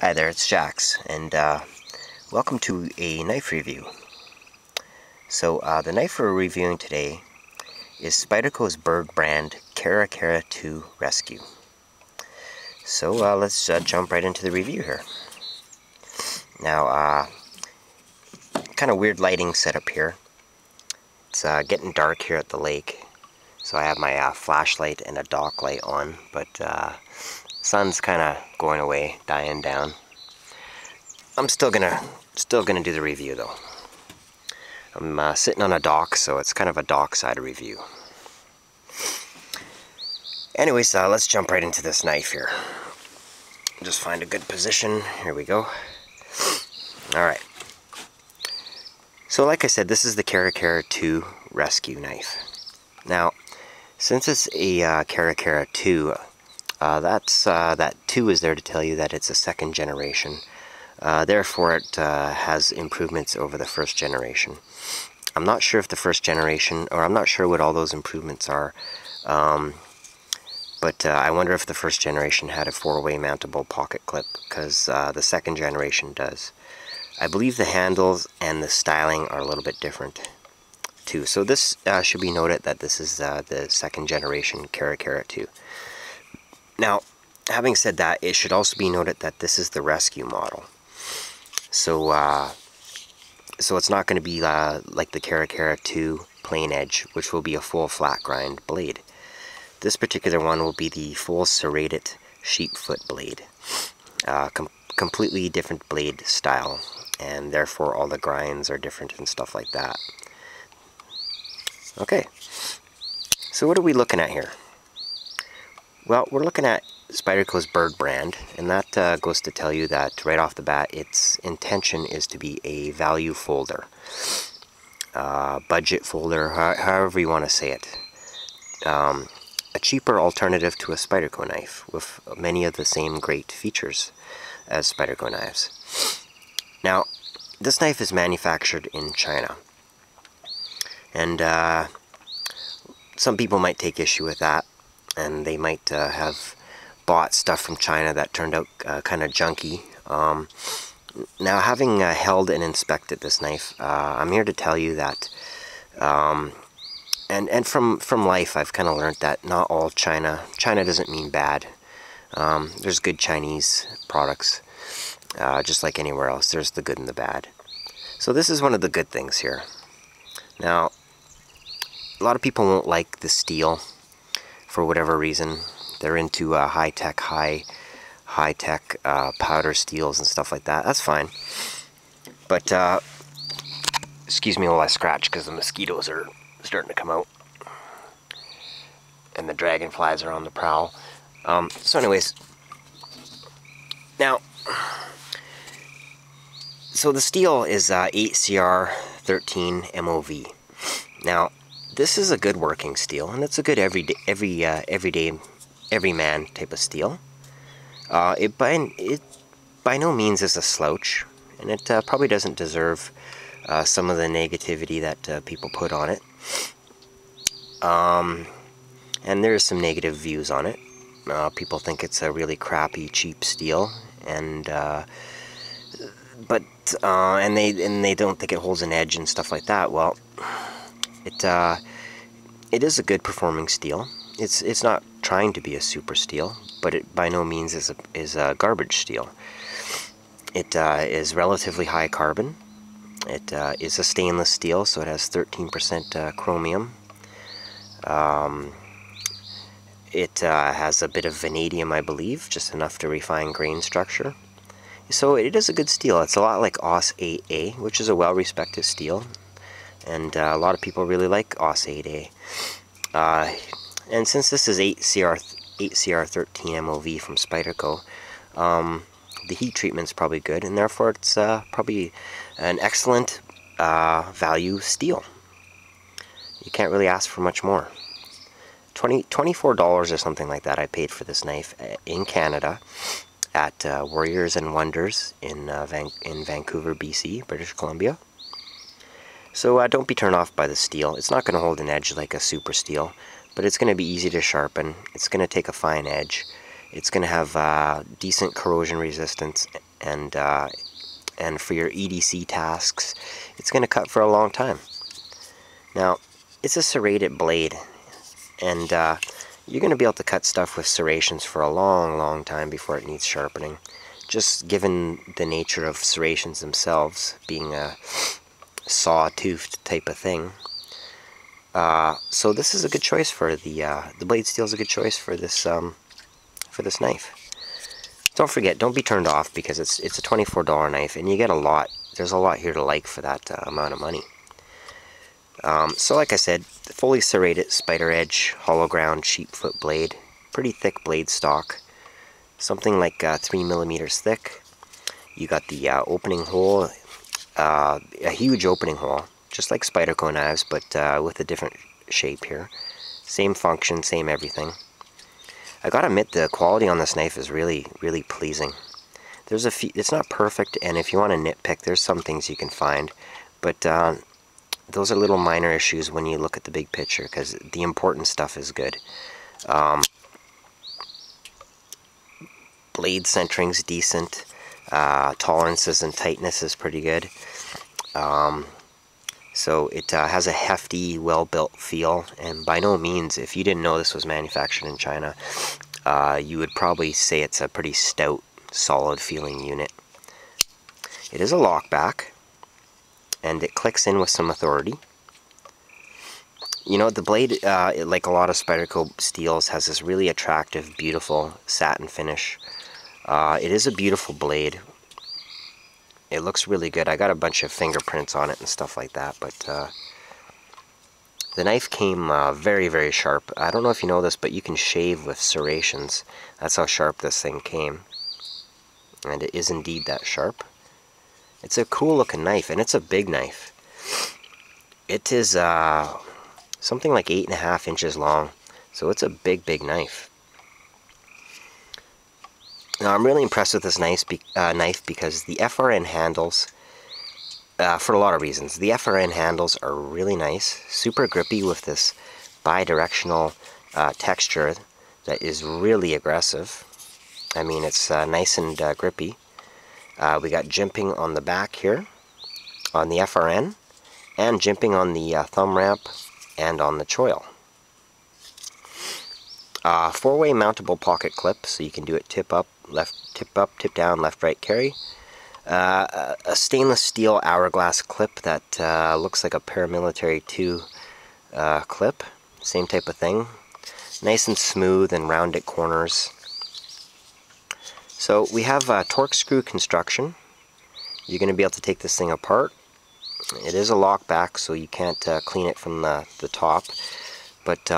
Hi there, it's Jax, and welcome to a knife review. So the knife we're reviewing today is Spyderco's Byrd brand Cara 2 Rescue. So let's jump right into the review here. Now, kind of weird lighting setup here. It's getting dark here at the lake, so I have my flashlight and a dock light on, but sun's kind of going away, dying down. I'm still gonna do the review though. I'm sitting on a dock, so it's kind of a dockside review. Anyways, let's jump right into this knife here. Just find a good position. Here we go. Alright. So like I said, this is the Cara 2 Rescue knife. Now, since it's a Cara 2, that 2 is there to tell you that it's a second generation. Therefore, it has improvements over the first generation. I'm not sure if the first generation, or I'm not sure what all those improvements are, but I wonder if the first generation had a 4-way mountable pocket clip, because the second generation does. I believe the handles and the styling are a little bit different too. So this should be noted that this is the second generation Cara 2. Now, having said that, it should also be noted that this is the Rescue model. So it's not going to be like the Cara 2 plain edge, which will be a full flat grind blade. This particular one will be the full serrated sheepfoot blade. Completely different blade style, and therefore all the grinds are different and stuff like that. Okay, so what are we looking at here? Well, we're looking at Spyderco's Byrd brand, and that goes to tell you that right off the bat its intention is to be a value folder, budget folder, however you want to say it. A cheaper alternative to a Spyderco knife with many of the same great features as Spyderco knives. Now, this knife is manufactured in China, and some people might take issue with that, and they might have bought stuff from China that turned out kind of junky. Now, having held and inspected this knife, I'm here to tell you that, and from life, I've kind of learned that not all China doesn't mean bad. There's good Chinese products, just like anywhere else. There's the good and the bad. So this is one of the good things here. Now, a lot of people won't like the steel for whatever reason. They're into high-tech powder steels and stuff like that. That's fine. But, excuse me while I scratch, because the mosquitoes are starting to come out. And the dragonflies are on the prowl. So anyways, now, so the steel is 8CR13 MOV. Now, this is a good working steel, and it's a good everyman type of steel. It by no means is a slouch, and it probably doesn't deserve some of the negativity that people put on it. And there's some negative views on it. People think it's a really crappy, cheap steel, and they don't think it holds an edge and stuff like that. Well, it is a good performing steel. It's not trying to be a super steel, but it by no means is a garbage steel. It is relatively high carbon. It is a stainless steel, so it has 13% chromium. It has a bit of vanadium, I believe, just enough to refine grain structure. So it is a good steel. It's a lot like AUS 8A, which is a well-respected steel, and a lot of people really like AUS 8A. And since this is 8CR13 MOV from Spyderco, the heat treatment's probably good, and therefore it's probably an excellent value steel. You can't really ask for much more. $24 or something like that I paid for this knife in Canada at Warriors and Wonders in Vancouver, BC, British Columbia. So don't be turned off by the steel. It's not going to hold an edge like a super steel, but it's going to be easy to sharpen. It's going to take a fine edge. It's going to have decent corrosion resistance and for your EDC tasks, it's going to cut for a long time. Now, it's a serrated blade, and you're going to be able to cut stuff with serrations for a long time before it needs sharpening, just given the nature of serrations themselves being a saw-toothed type of thing. So this is a good choice for the blade steel is a good choice for this knife. Don't forget, don't be turned off, because it's a $24 knife, and you get a lot. There's a lot here to like for that amount of money. So like I said, fully serrated spider edge, hollow ground sheepfoot blade, pretty thick blade stock, something like 3 millimeters thick. You got the opening hole, a huge opening hole, just like spyderco knives, but with a different shape here. Same function, same everything. I gotta admit, the quality on this knife is really pleasing. There's a few, it's not perfect, and if you want to nitpick, there's some things you can find, but those are little minor issues when you look at the big picture, because the important stuff is good. Blade centering's decent. Tolerances and tightness is pretty good. So it has a hefty, well-built feel, and by no means, if you didn't know this was manufactured in China, you would probably say it's a pretty stout, solid-feeling unit. It is a lockback, and it clicks in with some authority. You know, the blade, like a lot of spyderco steels, has this really attractive, beautiful satin finish. It is a beautiful blade. It looks really good. I got a bunch of fingerprints on it and stuff like that, but the knife came very sharp. I don't know if you know this, but you can shave with serrations. That's how sharp this thing came. And it is indeed that sharp. It's a cool looking knife, and it's a big knife. It is something like 8.5 inches long, so it's a big knife. Now, I'm really impressed with this knife because the FRN handles, for a lot of reasons, the FRN handles are really nice, super grippy with this bi-directional texture that is really aggressive. I mean, it's nice and grippy. We got jimping on the back here, on the FRN, and jimping on the thumb ramp and on the choil. Four-way mountable pocket clip, so you can do it tip up, tip down, left, right, carry. A stainless steel hourglass clip that looks like a paramilitary 2 clip. Same type of thing. Nice and smooth and rounded corners. So we have torque screw construction. You're going to be able to take this thing apart. It is a lockback, so you can't clean it from the top. But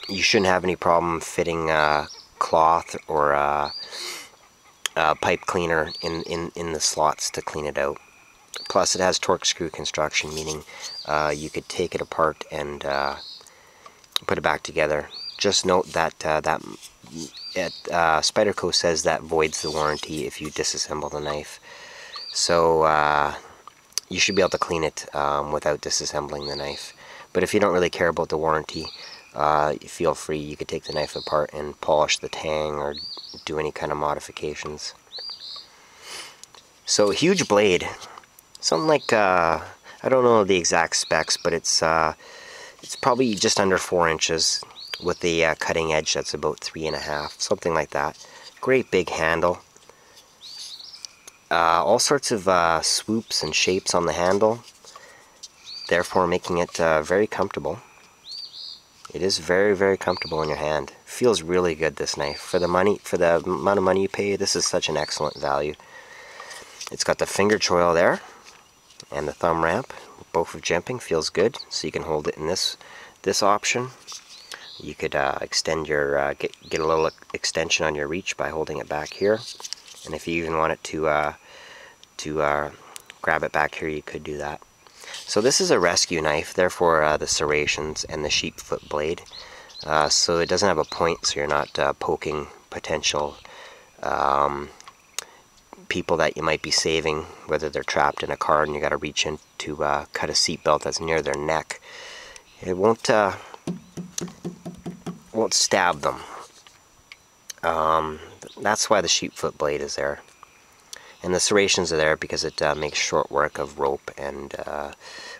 you shouldn't have any problem fitting cloth or pipe cleaner in the slots to clean it out. Plus, it has torque screw construction, meaning you could take it apart and put it back together. Just note that spyderco says that voids the warranty if you disassemble the knife. So you should be able to clean it without disassembling the knife. But if you don't really care about the warranty, feel free. You could take the knife apart and polish the tang or do any kind of modifications. So, huge blade. Something like, I don't know the exact specs, but it's probably just under 4 inches with a cutting edge that's about 3.5, something like that. Great big handle. All sorts of swoops and shapes on the handle, therefore making it very comfortable. It is very comfortable in your hand. Feels really good, this knife. For the money, for the amount of money you pay, this is such an excellent value. It's got the finger choil there and the thumb ramp, both with jimping. Feels good. So you can hold it in this option. You could extend your get a little extension on your reach by holding it back here. And if you even want it to grab it back here, you could do that. So this is a rescue knife, therefore the serrations and the sheepfoot blade. So it doesn't have a point, so you're not poking potential people that you might be saving, whether they're trapped in a car and you got to reach in to cut a seatbelt that's near their neck. It won't stab them. That's why the sheepfoot blade is there. And the serrations are there because it makes short work of rope and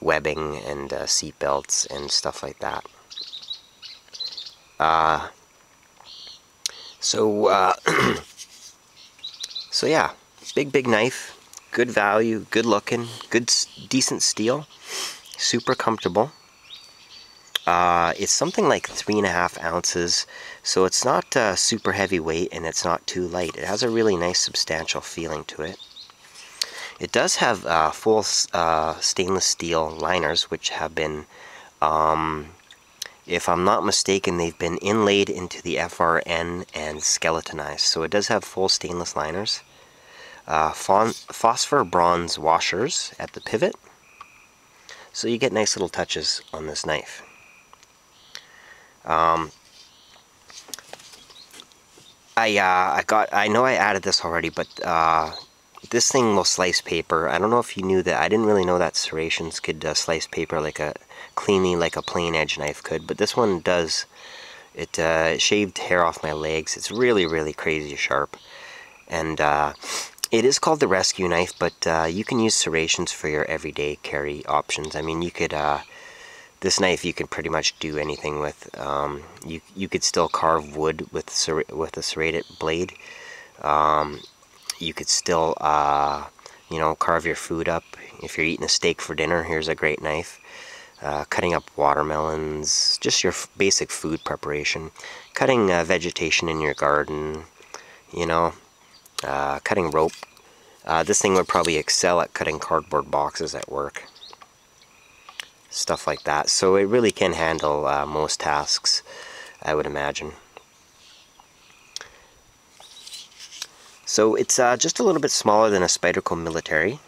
webbing and seat belts and stuff like that. So yeah, big knife, good value, good looking, decent steel, super comfortable. It's something like 3.5 ounces, so it's not super heavyweight and it's not too light. It has a really nice substantial feeling to it. It does have full stainless steel liners, which have been, if I'm not mistaken, they've been inlaid into the FRN and skeletonized. So it does have full stainless liners. Phosphor bronze washers at the pivot. So you get nice little touches on this knife. I know I added this already, but this thing will slice paper. I don't know if you knew that. I didn't really know that serrations could slice paper cleanly like a plain edge knife could, but this one does. It shaved hair off my legs. It's really crazy sharp, and it is called the rescue knife, but you can use serrations for your everyday carry options. I mean, you could this knife you can pretty much do anything with. You could still carve wood with a serrated blade. You could still carve your food up. If you're eating a steak for dinner, here's a great knife. Cutting up watermelons, just your basic food preparation. Cutting vegetation in your garden, cutting rope. This thing would probably excel at cutting cardboard boxes at work. Stuff like that. So it really can handle most tasks, I would imagine. So it's just a little bit smaller than a Spyderco Military.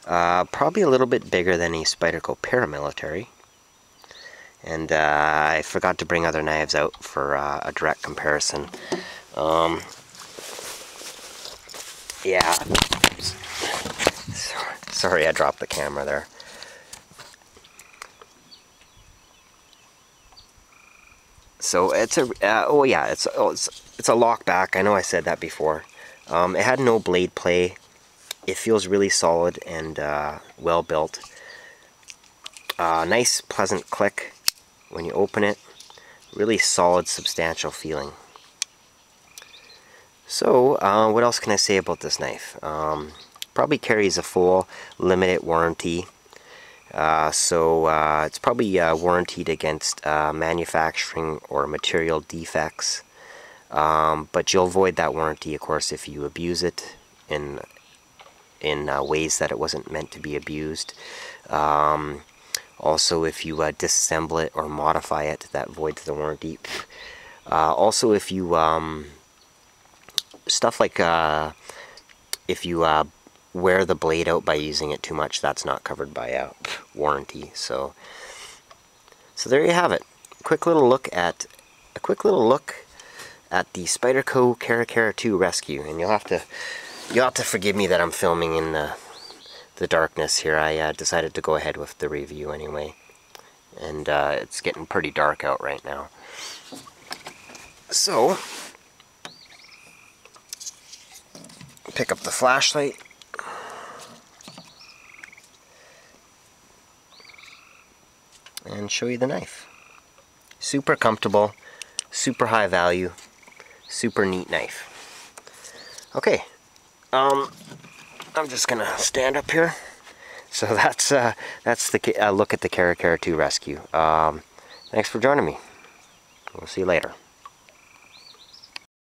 Probably a little bit bigger than a Spyderco Paramilitary. And I forgot to bring other knives out for a direct comparison. Yeah. Sorry I dropped the camera there. So it's a it's a lockback. I know I said that before. It had no blade play. It feels really solid and well built. Nice pleasant click when you open it. Really solid, substantial feeling. So what else can I say about this knife? Probably carries a full limited warranty. So it's probably warranted against manufacturing or material defects, but you'll avoid that warranty, of course, if you abuse it in ways that it wasn't meant to be abused. Also, if you disassemble it or modify it, that voids the warranty. Also, if you stuff like if you wear the blade out by using it too much, that's not covered by a warranty. So there you have it. A quick little look at the Spyderco Cara 2 Rescue. And you'll have to forgive me that I'm filming in the darkness here. I decided to go ahead with the review anyway, and it's getting pretty dark out right now. So pick up the flashlight. And show you the knife. Super comfortable, super high value, super neat knife. Okay, I'm just gonna stand up here. So that's the look at the Cara 2 Rescue. Thanks for joining me. We'll see you later.